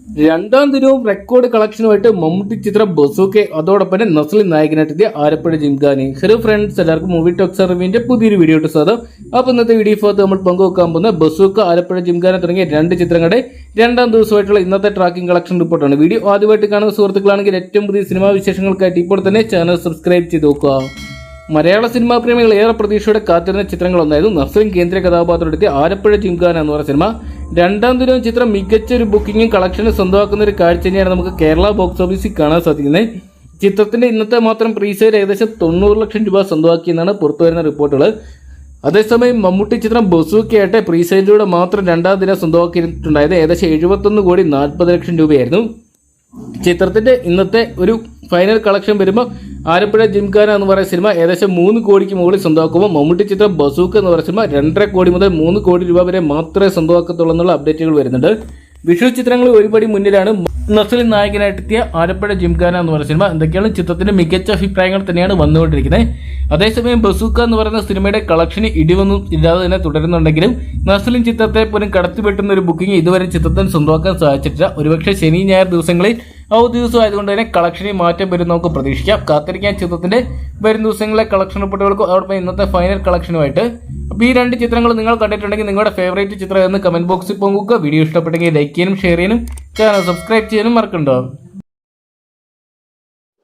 രണ്ടാം ദിനവും റെക്കോർഡ് കളക്ഷനുമായിട്ട് മമ്മൂട്ടി ചിത്രം ബസൂക്കെ, അതോടൊപ്പം തന്നെ നസ്ലിൻ നായകനായിട്ടെത്തിയ ആലപ്പുഴ ജിംഖാനി. ഹലോ ഫ്രണ്ട്സ്, എല്ലാവർക്കും മൂവി ടോക്സ് റിവ്യൂവിന്റെ പുതിയൊരു വീഡിയോ ഇട്ട് സ്വാഗതം. അപ്പോൾ ഇന്നത്തെ വീഡിയോ ഭാഗത്ത് നമ്മൾ പങ്കുവെക്കാൻ പോകുന്ന ബസൂക്ക, ആലപ്പുഴ ജിംഖാന തുടങ്ങിയ രണ്ട് ചിത്രങ്ങളുടെ രണ്ടാം ദിവസമായിട്ടുള്ള ഇന്നത്തെ ട്രാക്കിംഗ് കളക്ഷൻ റിപ്പോർട്ടാണ്. വീഡിയോ ആദ്യമായിട്ട് കാണുന്ന സുഹൃത്തുക്കളാണെങ്കിൽ ഏറ്റവും പുതിയ സിനിമാ വിശേഷങ്ങൾക്കായിട്ട് ഇപ്പോൾ തന്നെ ചാനൽ സബ്സ്ക്രൈബ് ചെയ്ത് നോക്കുക. മലയാള സിനിമാ പ്രേമികൾ ഏറെ പ്രതീക്ഷയോടെ കാത്തിരുന്ന ചിത്രങ്ങളൊന്നായിരുന്നു നസ്ലിൻ കേന്ദ്ര കഥാപാത്രമെടുത്തിയ ആലപ്പുഴ ജിംഖാന എന്ന് പറയുന്ന സിനിമ. രണ്ടാം ദിനവും ചിത്രം മികച്ച ഒരു ബുക്കിംഗും കളക്ഷനും സ്വന്തമാക്കുന്ന ഒരു കാഴ്ച തന്നെയാണ് നമുക്ക് കേരള ബോക്സ് ഓഫീസിൽ കാണാൻ സാധിക്കുന്നത്. ചിത്രത്തിന്റെ ഇന്നത്തെ മാത്രം പ്രീസെയിൽ ഏകദേശം 90 ലക്ഷം രൂപ സ്വന്തമാക്കിയെന്നാണ് പുറത്തുവരുന്ന റിപ്പോർട്ടുകൾ. അതേസമയം മമ്മൂട്ടി ചിത്രം ബസൂക്കയായിട്ട് പ്രീസെയിലൂടെ മാത്രം രണ്ടാം ദിനം സ്വന്തമാക്കിയിട്ടുണ്ടായത് ഏകദേശം 71,40,00,000 രൂപയായിരുന്നു. ചിത്രത്തിന്റെ ഇന്നത്തെ ഒരു ഫൈനൽ കളക്ഷൻ വരുമ്പോൾ ആലപ്പുഴ ജിംഖാന എന്ന് പറയുന്ന സിനിമ ഏകദേശം 3 കോടിക്ക് മുകളിൽ സ്വന്തമാക്കുമ്പോൾ മമ്മൂട്ടി ചിത്രം ബസൂക്ക എന്ന് പറയുന്ന സിനിമ 2.5 കോടി മുതൽ 3 കോടി രൂപ വരെ മാത്രമേ സ്വന്തമാക്കത്തുള്ളൂ എന്നുള്ള അപ്ഡേറ്റുകൾ വരുന്നുണ്ട്. വിഷു ചിത്രങ്ങൾ ഒരുപടി മുന്നിലാണ് നസ്ലിൻ നായകനായിട്ടെത്തിയ ആലപ്പുഴ ജിംഖാന എന്ന് പറയുന്ന സിനിമ. എന്തൊക്കെയാണ് ചിത്രത്തിന്റെ മികച്ച അഭിപ്രായങ്ങൾ തന്നെയാണ് വന്നുകൊണ്ടിരിക്കുന്നത്. അതേസമയം ബസൂക്ക എന്ന് പറയുന്ന സിനിമയുടെ കളക്ഷന് ഇടിവൊന്നും ഇല്ലാതെ തന്നെ തുടരുന്നുണ്ടെങ്കിലും നസ്ലിൻ ചിത്രത്തെ പോലും കടത്തിവെട്ടുന്ന ഒരു ബുക്കിംഗ് ഇതുവരെ ചിത്രത്തിന് സ്വന്തമാക്കാൻ സാധിച്ചിട്ടില്ല. ഒരുപക്ഷെ ശനി ഞായർ ദിവസങ്ങളിൽ ദിവസം ആയതുകൊണ്ട് തന്നെ കളക്ഷനിൽ മാറ്റം വരും നമുക്ക് പ്രതീക്ഷിക്കാം. കാത്തിരിക്കാൻ ചിത്രത്തിന്റെ വരും ദിവസങ്ങളിലെ കളക്ഷൻ റിപ്പോർട്ടുകൾക്കും അതോടൊപ്പം ഇന്നത്തെ ഫൈനൽ കളക്ഷനുമായിട്ട്. അപ്പോൾ ഈ രണ്ട് ചിത്രങ്ങൾ നിങ്ങൾ കണ്ടിട്ടുണ്ടെങ്കിൽ നിങ്ങളുടെ ഫേവറേറ്റ് ചിത്രം എന്ന് കമന്റ് ബോക്സിൽ പങ്കുവെക്കുക. വീഡിയോ ഇഷ്ടപ്പെട്ടെങ്കിൽ ലൈക്ക് ചെയ്യാനും ഷെയർ ചെയ്യാനും ചാനൽ സബ്സ്ക്രൈബ് ചെയ്യാനും മറക്കണ്ടോ.